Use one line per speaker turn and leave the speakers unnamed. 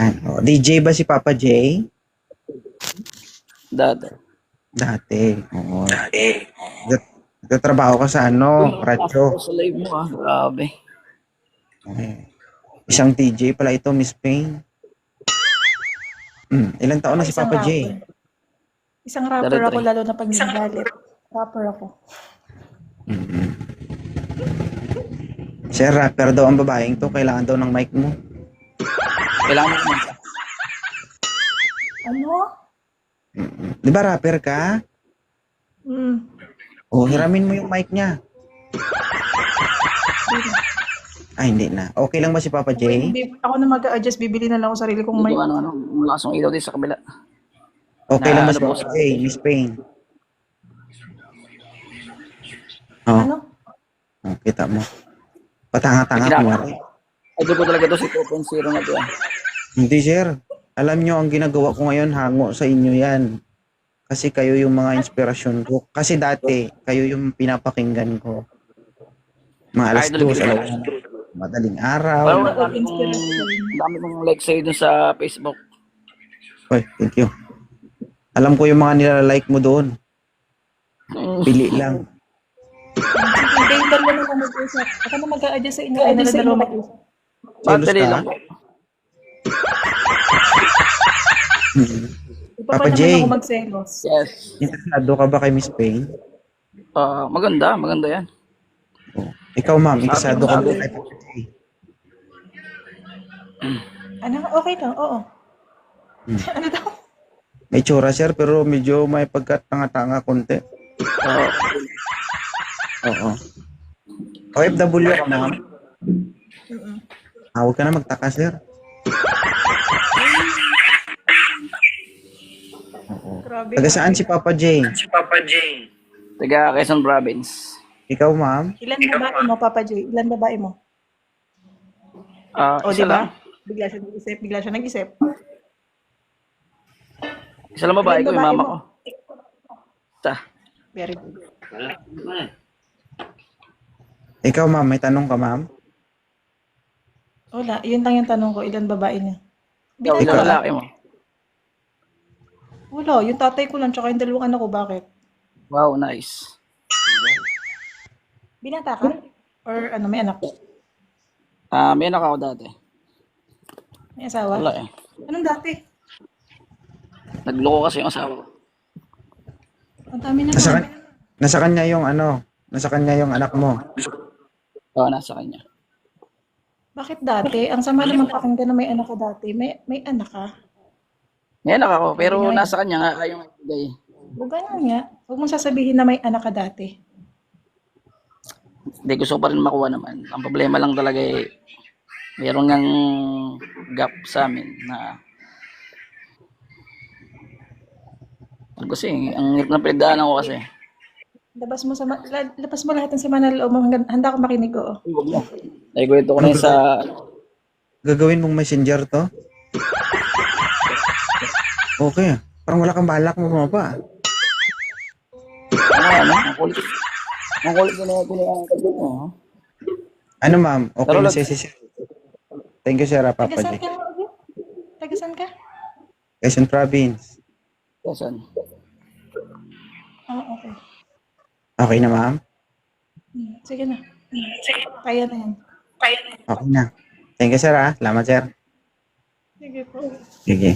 Yan. O, DJ ba si Papa J?
Dati.
Dati. Oo. Nagtatrabaho ka sa ano, radyo.
Sa live mo grabe.
Okay. Isang DJ pala ito, Miss Payne. Ilang taon na si Papa J?
Isang rapper
Dari-dari.
ako, lalo na pag nagalit. Rapper ako.
Sir, rapper daw ang babaeng to. Kailangan daw ng mic mo.
Kailangan mo kumanta.
Ano?
Di ba rapper ka? O, hiramin mo yung mic niya. Ay, hindi na. Okay lang ba si Papa J?
Ako na mag-a-adjust, bibili na lang ako sarili kong mic.
Malakas yung ilaw din sa kabila.
Okay lang ba si
Ano po?
Papa J, Miss Payne? Oh,
Ano?
kita mo. Patanga-tanga mo.
Ay, di po talaga to si 2.0 na to.
Hindi, sir. Alam nyo, ang ginagawa ko ngayon, hango sa inyo yan. Kasi kayo yung mga inspirasyon ko. Kasi dati, kayo yung pinapakinggan ko. Mga alas
Idol
2,
kita.
alas madaling araw.
Pero dami kong like sa'yo dun sa Facebook.
Oy, thank you. Alam ko yung mga nilalike mo doon. Pili lang.
Sige, dalawa na lang mag-usap. Ako na mag-a-adjust sa inyo. Ay, dalawa mag-usap.
Selos
Battery
ka?
lang po.
Papa
Papa
J.
naman ako magselos.
Yes.
Interesado ka ba kay Miss Payne?
Maganda yan.
Oh. Ikaw, ma'am, interesado ka ba kay Papa J?
Ano? Okay lang, oo. Ano daw?
May tsura, sir, pero medyo may pagkatanga-tanga konti. Oo. OFW ka, ma'am? Huwag ka na magtaka, sir.
Grabe.
Taga saan si Papa J?
Taga Quezon Province.
Ikaw, ma'am?
Ilan babae mo, Papa J? Ilan babae mo? O,
Isa
di
lang.
ba? Bigla siya nag-isip.
Isa lang babae ko, yung
Babae
mama
mo.
ko. Isa.
Very good.
Ikaw, ma'am, may tanong ka, ma'am?
Wala, yun lang yung tanong ko. Ilan babae niya?
Ikaw,
Binata
ilang
ka?
lalaki mo?
Wala, yung tatay ko lang, tsaka yung dalawang anak ko. Bakit?
Wow, nice.
Binata ka? Or ano, may anak?
May anak ako dati.
May asawa?
Wala eh.
Anong dati?
Nagloko kasi yung asawa ko.
Ang dami na
Nasa kanya yung ano, nasa kanya yung anak mo.
Nasa kanya.
Bakit dati? Ang sama naman pakinggan na may anak ka dati. May anak ka?
May anak ako, pero nasa kanya nga ayaw magbigay.
O ganun nga. Huwag mong sasabihin na may anak ka dati.
Hindi, gusto ko pa rin makuha naman. Ang problema lang talaga eh, mayroon ngang gap sa amin na kasi, ang hirap ng pinagdaanan ko kasi.
Labas mo lahat ng sama na loob mo. Handa ko makinig, oo.
Huwag mo. Naikwento ko na yun sa...
Gagawin mong messenger to? Okay. Parang wala kang balak mo pa.
Ang kulit. Ang kulit ko na ang kagat mo.
Ano, ma'am? Okay
Pero
na si Thank you, sir, Papa
Taga saan
J.
ka? Taga saan ka?
Quezon Province.
Kasan?
Okay.
Okay na, ma'am?
Sige na. Kaya na yan.
Okay na. Thank you, sir, ha? Salamat, sir.
Sige po.
Sige.